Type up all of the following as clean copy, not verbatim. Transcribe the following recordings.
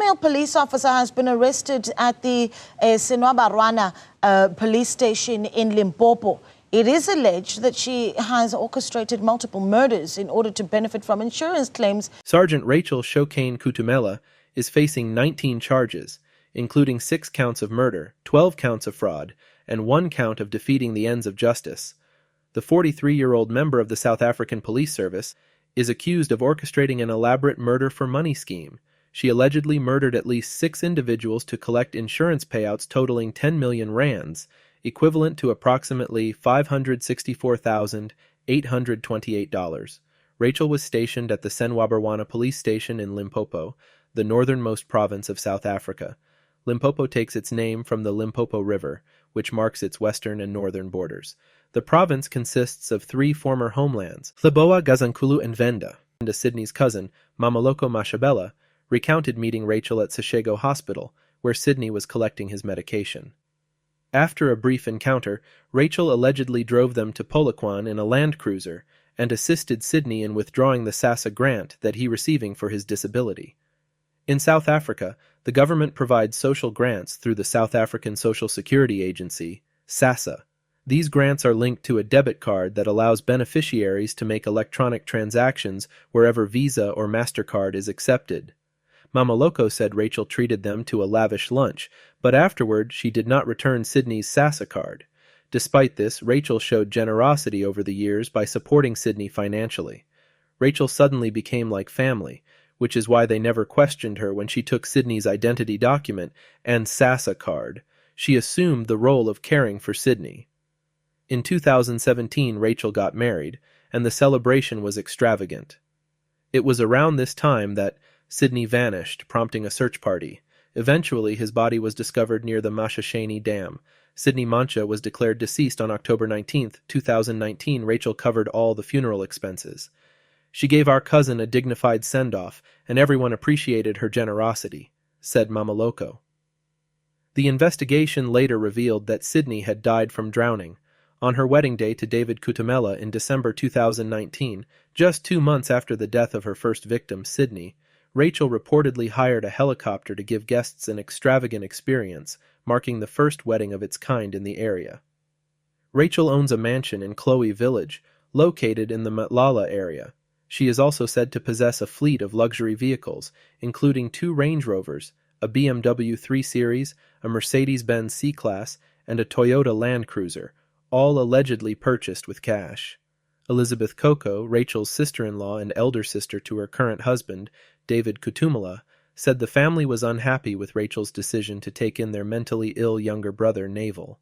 female police officer has been arrested at the Senwabarwana police station in Limpopo. It is alleged that she has orchestrated multiple murders in order to benefit from insurance claims. Sergeant Rachel Shokane Kutumela is facing 19 charges, including 6 counts of murder, 12 counts of fraud, and 1 count of defeating the ends of justice. The 43-year-old member of the South African Police Service is accused of orchestrating an elaborate murder-for-money scheme. She allegedly murdered at least 6 individuals to collect insurance payouts totaling 10 million rands, equivalent to approximately $564,828. Rachel was stationed at the Senwabarwana police station in Limpopo, the northernmost province of South Africa. Limpopo takes its name from the Limpopo River, which marks its western and northern borders. The province consists of 3 former homelands, Leboa, Gazankulu, and Venda. And Sydney's cousin, Mamaloko Mashabela, recounted meeting Rachel at Seshego Hospital, where Sydney was collecting his medication. After a brief encounter, Rachel allegedly drove them to Polokwane in a Land Cruiser and assisted Sydney in withdrawing the SASA grant that he receiving for his disability. In South Africa, the government provides social grants through the South African Social Security Agency, SASA. These grants are linked to a debit card that allows beneficiaries to make electronic transactions wherever Visa or MasterCard is accepted. Mamaloko said Rachel treated them to a lavish lunch, but afterward she did not return Sydney's SASA card. Despite this, Rachel showed generosity over the years by supporting Sydney financially. Rachel suddenly became like family, which is why they never questioned her when she took Sydney's identity document and SASA card. She assumed the role of caring for Sydney. In 2017, Rachel got married, and the celebration was extravagant. It was around this time that Sydney vanished, prompting a search party. Eventually, his body was discovered near the Mashashane Dam. Sydney Mancha was declared deceased on October 19, 2019. Rachel covered all the funeral expenses. She gave our cousin a dignified send-off, and everyone appreciated her generosity, said Mamaloko. The investigation later revealed that Sydney had died from drowning on her wedding day to David Kutumela in December 2019, just 2 months after the death of her first victim, Sydney. Rachel reportedly hired a helicopter to give guests an extravagant experience, marking the first wedding of its kind in the area. Rachel owns a mansion in Chloe Village, located in the Matlala area. She is also said to possess a fleet of luxury vehicles, including 2 Range Rovers, a BMW 3 Series, a Mercedes-Benz C-Class, and a Toyota Land Cruiser, all allegedly purchased with cash. Elizabeth Coco, Rachel's sister-in-law and elder sister to her current husband, David Kutumela, said the family was unhappy with Rachel's decision to take in their mentally ill younger brother, Naval.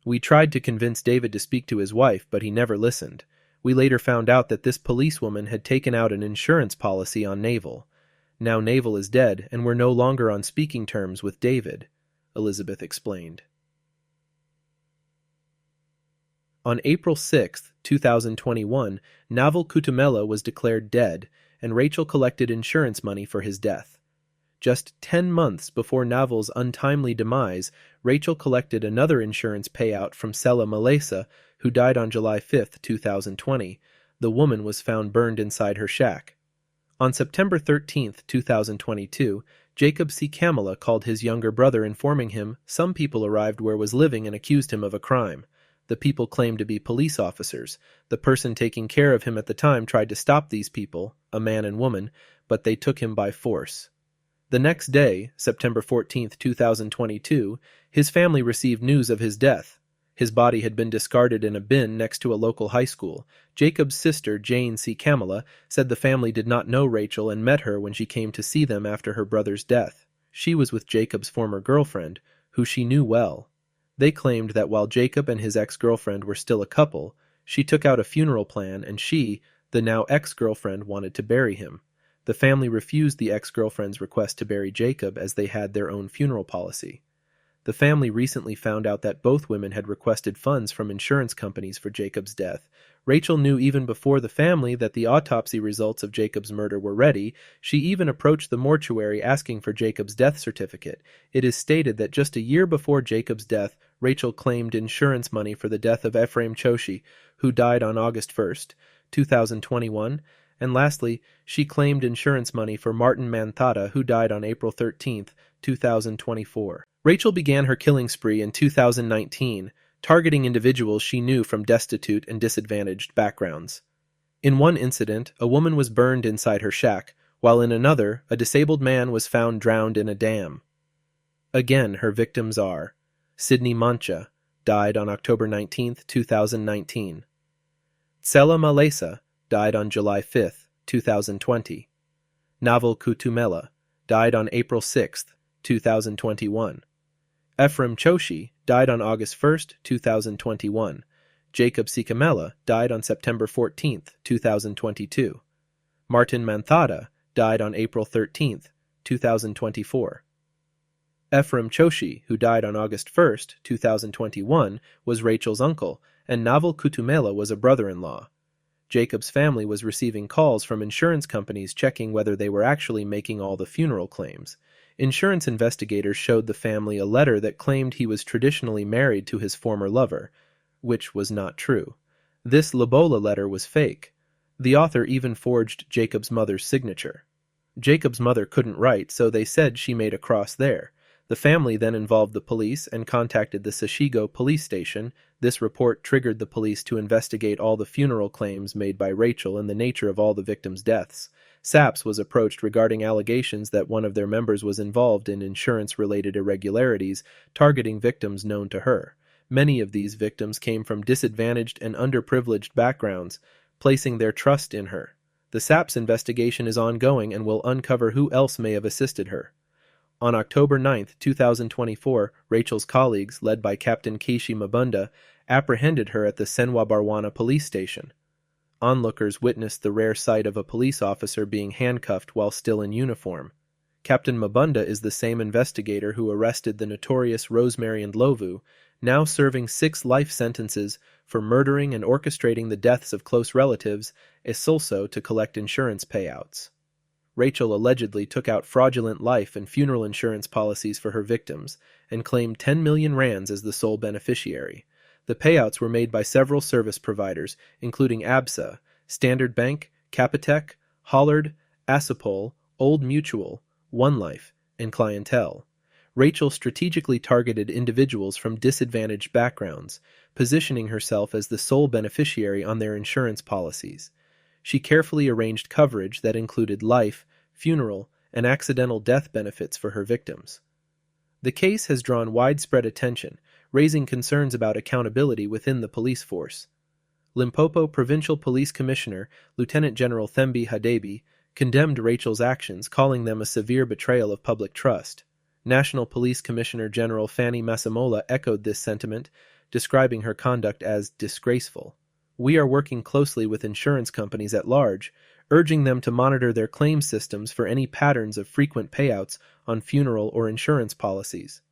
We tried to convince David to speak to his wife, but he never listened. We later found out that this policewoman had taken out an insurance policy on Naval. Now Naval is dead, and we're no longer on speaking terms with David, Elizabeth explained. On April 6, 2021, Naval Kutumela was declared dead, and Rachel collected insurance money for his death. Just 10 months before Naval's untimely demise, Rachel collected another insurance payout from Sela Malesa, who died on July 5, 2020. The woman was found burned inside her shack. On September 13, 2022, Jacob C. Kamala called his younger brother, informing him some people arrived where was living and accused him of a crime. The people claimed to be police officers. The person taking care of him at the time tried to stop these people, a man and woman, but they took him by force. The next day, September 14, 2022, his family received news of his death. His body had been discarded in a bin next to a local high school. Jacob's sister, Jane C. Kamala, said the family did not know Rachel and met her when she came to see them after her brother's death. She was with Jacob's former girlfriend, who she knew well. They claimed that while Jacob and his ex-girlfriend were still a couple, she took out a funeral plan and she, the now ex-girlfriend, wanted to bury him. The family refused the ex-girlfriend's request to bury Jacob as they had their own funeral policy. The family recently found out that both women had requested funds from insurance companies for Jacob's death. Rachel knew even before the family that the autopsy results of Jacob's murder were ready. She even approached the mortuary asking for Jacob's death certificate. It is stated that just a year before Jacob's death, Rachel claimed insurance money for the death of Ephraim Choshi, who died on August 1, 2021, And lastly, she claimed insurance money for Martin Manthada, who died on April 13, 2024. Rachel began her killing spree in 2019, targeting individuals she knew from destitute and disadvantaged backgrounds. In one incident, a woman was burned inside her shack, while in another, a disabled man was found drowned in a dam. Again, her victims are Sydney Mancha, died on October 19, 2019. Tsela Malesa, died on July 5, 2020. Naval Kutumela, died on April 6, 2021. Ephraim Choshi, died on August 1, 2021. Jacob Sikamela, died on September 14, 2022. Martin Manthada, died on April 13, 2024. Ephraim Choshi, who died on August 1, 2021, was Rachel's uncle, and Naval Kutumela was a brother-in-law. Jacob's family was receiving calls from insurance companies checking whether they were actually making all the funeral claims. Insurance investigators showed the family a letter that claimed he was traditionally married to his former lover, which was not true. This Lobola letter was fake. The author even forged Jacob's mother's signature. Jacob's mother couldn't write, so they said she made a cross there. The family then involved the police and contacted the Sashigo police station. This report triggered the police to investigate all the funeral claims made by Rachel and the nature of all the victims' deaths. SAPS was approached regarding allegations that one of their members was involved in insurance-related irregularities, targeting victims known to her. Many of these victims came from disadvantaged and underprivileged backgrounds, placing their trust in her. The SAPS investigation is ongoing and will uncover who else may have assisted her. On October 9, 2024, Rachel's colleagues, led by Captain Keishi Mabunda, apprehended her at the Senwabarwana police station. Onlookers witnessed the rare sight of a police officer being handcuffed while still in uniform. Captain Mabunda is the same investigator who arrested the notorious Rosemary Ndlovu, now serving 6 life sentences for murdering and orchestrating the deaths of close relatives, also to collect insurance payouts. Rachel allegedly took out fraudulent life and funeral insurance policies for her victims and claimed 10 million rands as the sole beneficiary. The payouts were made by several service providers, including ABSA, Standard Bank, Capitec, Hollard, Assapol, Old Mutual, One Life, and Clientele. Rachel strategically targeted individuals from disadvantaged backgrounds, positioning herself as the sole beneficiary on their insurance policies. She carefully arranged coverage that included life, funeral, and accidental death benefits for her victims. The case has drawn widespread attention, raising concerns about accountability within the police force. Limpopo Provincial Police Commissioner Lieutenant General Thembi Hadebi condemned Rachel's actions, calling them a severe betrayal of public trust. National Police Commissioner General Fanny Masemola echoed this sentiment, describing her conduct as disgraceful. We are working closely with insurance companies at large, urging them to monitor their claim systems for any patterns of frequent payouts on funeral or insurance policies.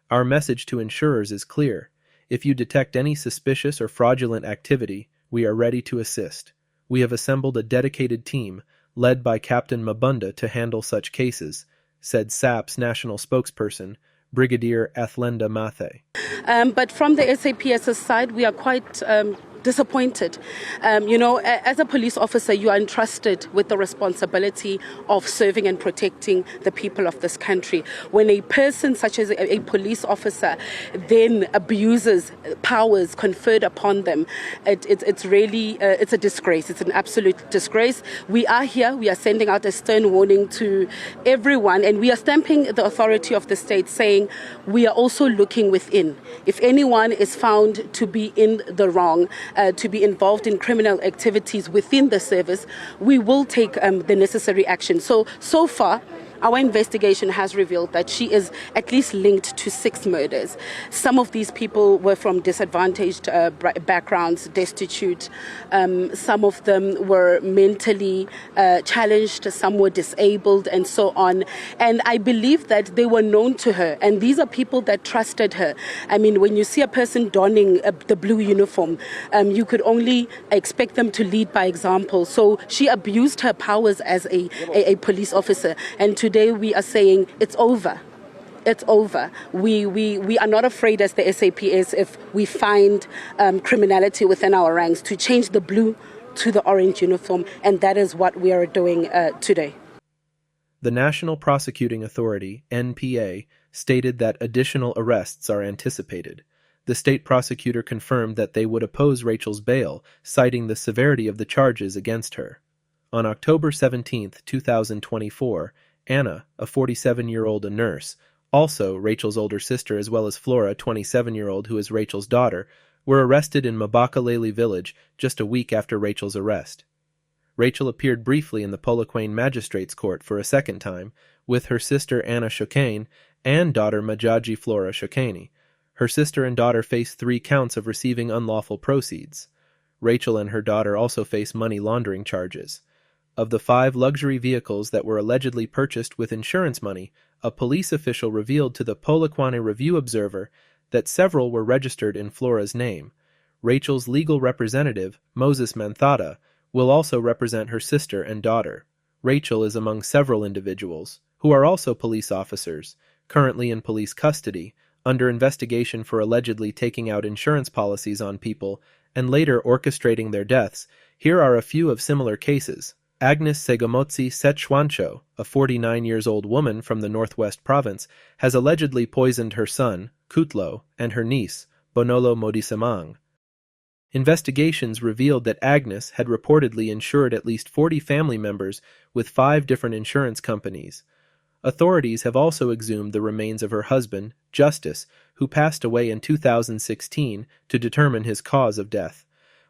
Our message to insurers is clear. If you detect any suspicious or fraudulent activity, we are ready to assist. We have assembled a dedicated team, led by Captain Mabunda, to handle such cases, said SAPS national spokesperson, Brigadier Athlenda Mathe. But from the SAPS side, we are quite disappointed. As a police officer, you are entrusted with the responsibility of serving and protecting the people of this country. When a person such as a police officer then abuses powers conferred upon them, it's really it's a disgrace. It's an absolute disgrace. We are here. We are sending out a stern warning to everyone, and we are stamping the authority of the state, saying we are also looking within. If anyone is found to be in the wrong, to be involved in criminal activities within the service, we will take the necessary action. So far, our investigation has revealed that she is at least linked to 6 murders. Some of these people were from disadvantaged backgrounds, destitute. Some of them were mentally challenged, some were disabled, and so on. And I believe that they were known to her, and these are people that trusted her. I mean, when you see a person donning the blue uniform, you could only expect them to lead by example. So she abused her powers as a police officer, and today we are saying it's over. It's over. We are not afraid as the SAPS if we find criminality within our ranks to change the blue to the orange uniform, and that is what we are doing today. The National Prosecuting Authority, NPA, stated that additional arrests are anticipated. The state prosecutor confirmed that they would oppose Rachel's bail, citing the severity of the charges against her. On October 17, 2024, Anna, a 47-year-old nurse, also Rachel's older sister, as well as Flora, a 27-year-old who is Rachel's daughter, were arrested in Mabakalele village just a week after Rachel's arrest. Rachel appeared briefly in the Polokwane Magistrates Court for a second time, with her sister Anna Shokane and daughter Majaji Flora Shokane. Her sister and daughter face 3 counts of receiving unlawful proceeds. Rachel and her daughter also face money laundering charges. Of the 5 luxury vehicles that were allegedly purchased with insurance money, a police official revealed to the Polokwane Review Observer that several were registered in Flora's name. Rachel's legal representative, Moses Manthada, will also represent her sister and daughter. Rachel is among several individuals, who are also police officers, currently in police custody, under investigation for allegedly taking out insurance policies on people and later orchestrating their deaths. Here are a few of similar cases. Agnes Segomotsi Setshwancho, a 49-years-old woman from the Northwest Province, has allegedly poisoned her son, Kutlo, and her niece, Bonolo Modisamang. Investigations revealed that Agnes had reportedly insured at least 40 family members with 5 different insurance companies. Authorities have also exhumed the remains of her husband, Justice, who passed away in 2016 to determine his cause of death,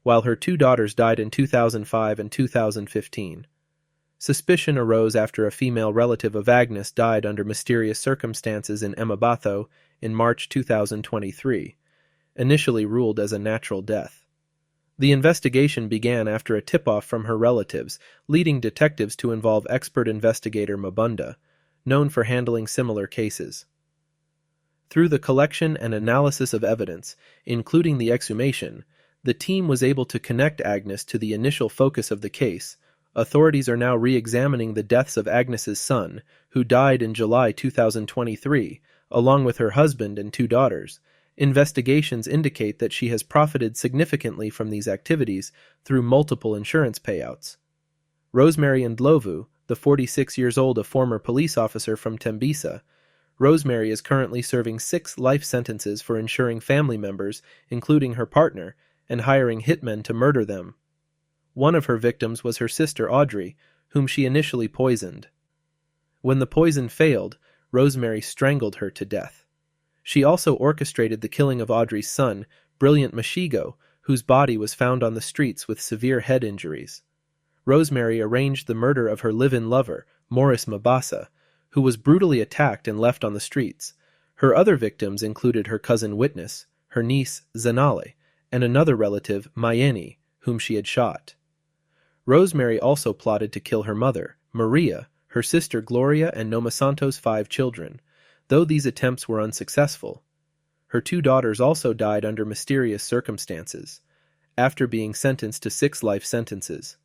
while her 2 daughters died in 2005 and 2015. Suspicion arose after a female relative of Agnes died under mysterious circumstances in Emabatho in March 2023, initially ruled as a natural death. The investigation began after a tip-off from her relatives, leading detectives to involve expert investigator Mabunda, known for handling similar cases. Through the collection and analysis of evidence, including the exhumation, the team was able to connect Agnes to the initial focus of the case. Authorities are now re-examining the deaths of Agnes's son, who died in July 2023, along with her husband and 2 daughters. Investigations indicate that she has profited significantly from these activities through multiple insurance payouts. Rosemary Ndlovu, the 46-years-old, a former police officer from Tembisa. Rosemary is currently serving 6 life sentences for insuring family members, including her partner, and hiring hitmen to murder them. One of her victims was her sister Audrey, whom she initially poisoned. When the poison failed, Rosemary strangled her to death. She also orchestrated the killing of Audrey's son, Brilliant Mashigo, whose body was found on the streets with severe head injuries. Rosemary arranged the murder of her live-in lover, Morris Mabasa, who was brutally attacked and left on the streets. Her other victims included her cousin Witness, her niece Zanale, and another relative, Mayeni, whom she had shot. Rosemary also plotted to kill her mother, Maria, her sister Gloria, and Nomasanto's 5 children. Though these attempts were unsuccessful, her 2 daughters also died under mysterious circumstances, after being sentenced to 6 life sentences.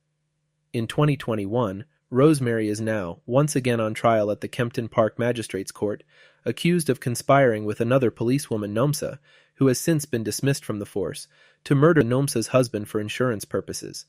In 2021, Rosemary is now once again on trial at the Kempton Park Magistrates Court, accused of conspiring with another policewoman, Nomsa, who has since been dismissed from the force, to murder Nomsa's husband for insurance purposes.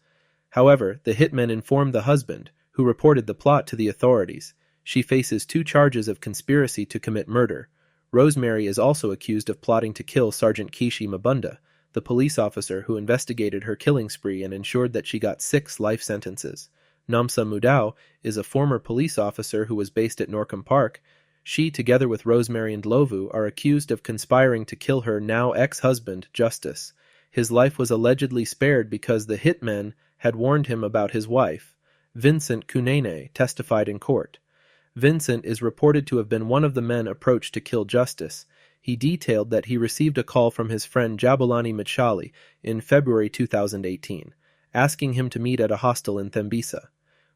However, the hitmen informed the husband, who reported the plot to the authorities. She faces 2 charges of conspiracy to commit murder. Rosemary is also accused of plotting to kill Sergeant Kishi Mabunda, the police officer who investigated her killing spree and ensured that she got 6 life sentences. Namsa Mudau is a former police officer who was based at Norcom Park. She, together with Rosemary Ndlovu, are accused of conspiring to kill her now ex-husband, Justice. His life was allegedly spared because the hitmen had warned him about his wife. Vincent Kunene testified in court. Vincent is reported to have been one of the men approached to kill Justice. He detailed that he received a call from his friend Jabulani Machali in February 2018, asking him to meet at a hostel in Tembisa.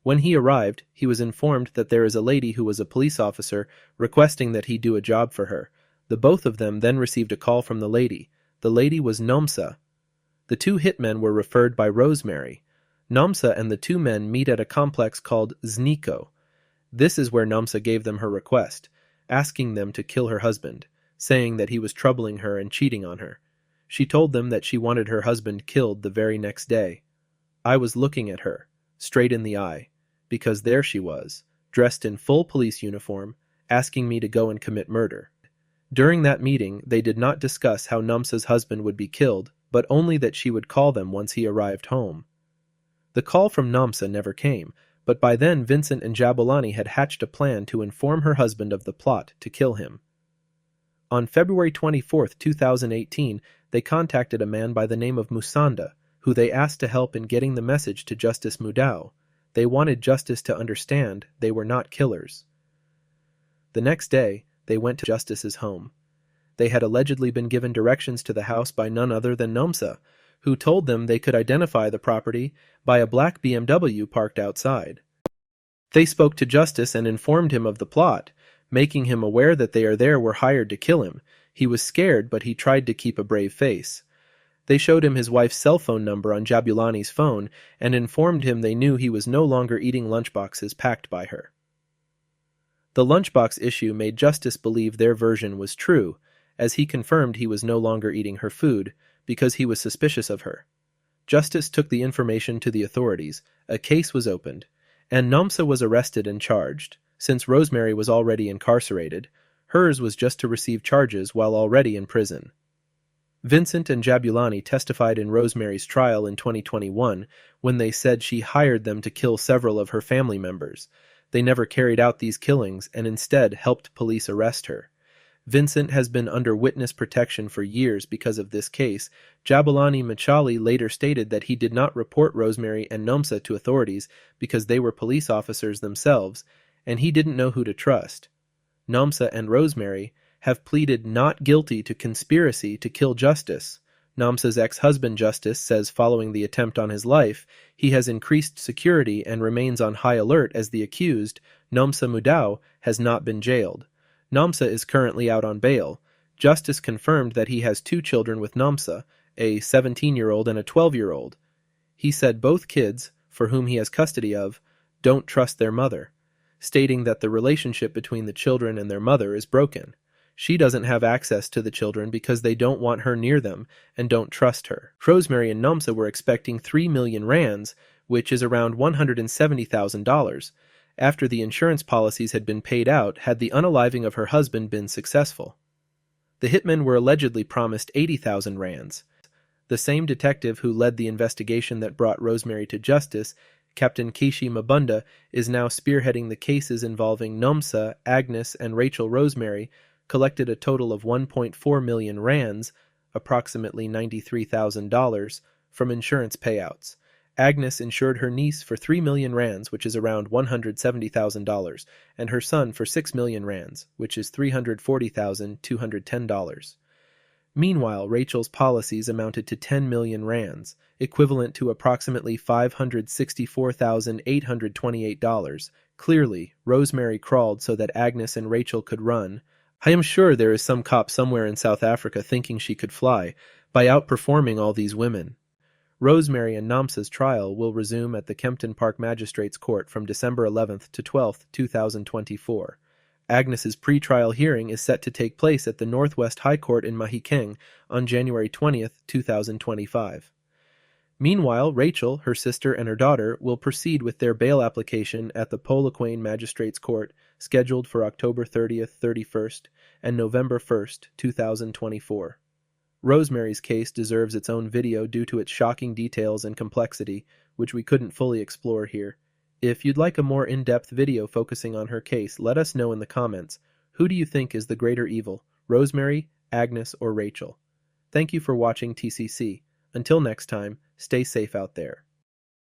When he arrived, he was informed that there is a lady who was a police officer requesting that he do a job for her. The both of them then received a call from the lady. The lady was Nomsa. The 2 hitmen were referred by Rosemary. Nomsa and the 2 men meet at a complex called Zniko. This is where Nomsa gave them her request, asking them to kill her husband, saying that he was troubling her and cheating on her. She told them that she wanted her husband killed the very next day. I was looking at her, straight in the eye, because there she was, dressed in full police uniform, asking me to go and commit murder. During that meeting, they did not discuss how Nomsa's husband would be killed, but only that she would call them once he arrived home. The call from Nomsa never came, but by then Vincent and Jabulani had hatched a plan to inform her husband of the plot to kill him. On February 24, 2018, they contacted a man by the name of Musanda, who they asked to help in getting the message to Justice Mudau. They wanted Justice to understand they were not killers. The next day, they went to Justice's home. They had allegedly been given directions to the house by none other than Nomsa, who told them they could identify the property by a black BMW parked outside. They spoke to Justice and informed him of the plot, making him aware that they were hired to kill him. He was scared, but he tried to keep a brave face. They showed him his wife's cell phone number on Jabulani's phone and informed him they knew he was no longer eating lunchboxes packed by her. The lunchbox issue made Justice believe their version was true, as he confirmed he was no longer eating her food because he was suspicious of her. Justice took the information to the authorities, a case was opened, and Nomsa was arrested and charged. Since Rosemary was already incarcerated, hers was just to receive charges while already in prison. Vincent and Jabulani testified in Rosemary's trial in 2021 when they said she hired them to kill several of her family members. They never carried out these killings and instead helped police arrest her. Vincent has been under witness protection for years because of this case. Jabulani Machali later stated that he did not report Rosemary and Nomsa to authorities because they were police officers themselves, and he didn't know who to trust. Nomsa and Rosemary have pleaded not guilty to conspiracy to kill Justice. Nomsa's ex-husband Justice says following the attempt on his life, he has increased security and remains on high alert as the accused, Nomsa Mudau, has not been jailed. Nomsa is currently out on bail. Justice confirmed that he has 2 children with Nomsa, a 17-year-old and a 12-year-old. He said both kids, for whom he has custody of, don't trust their mother, stating that the relationship between the children and their mother is broken. She doesn't have access to the children because they don't want her near them and don't trust her. Rosemary and Nomsa were expecting 3 million rands, which is around $170,000, after the insurance policies had been paid out had the unaliving of her husband been successful. The hitmen were allegedly promised 80,000 rands. The same detective who led the investigation that brought Rosemary to justice, Captain Kishi Mabunda, is now spearheading the cases involving Nomsa, Agnes, and Rachel Rosemary, collected a total of 1.4 million rands, approximately $93,000, from insurance payouts. Agnes insured her niece for 3 million rands, which is around $170,000, and her son for 6 million rands, which is $340,210. Meanwhile, Rachel's policies amounted to 10 million rands, equivalent to approximately $564,828. Clearly, Rosemary crawled so that Agnes and Rachel could run. I am sure there is some cop somewhere in South Africa thinking she could fly by outperforming all these women. Rosemary and Nomsa's trial will resume at the Kempton Park Magistrates Court from December 11th to 12th, 2024. Agnes's pre-trial hearing is set to take place at the Northwest High Court in Mahikeng on January 20th, 2025. Meanwhile, Rachel, her sister, and her daughter will proceed with their bail application at the Polokwane Magistrates Court, scheduled for October 30th, 31st, and November 1st, 2024. Rosemary's case deserves its own video due to its shocking details and complexity, which we couldn't fully explore here. If you'd like a more in-depth video focusing on her case, let us know in the comments. Who do you think is the greater evil, Rosemary, Agnes, or Rachel? Thank you for watching TCC. Until next time, stay safe out there.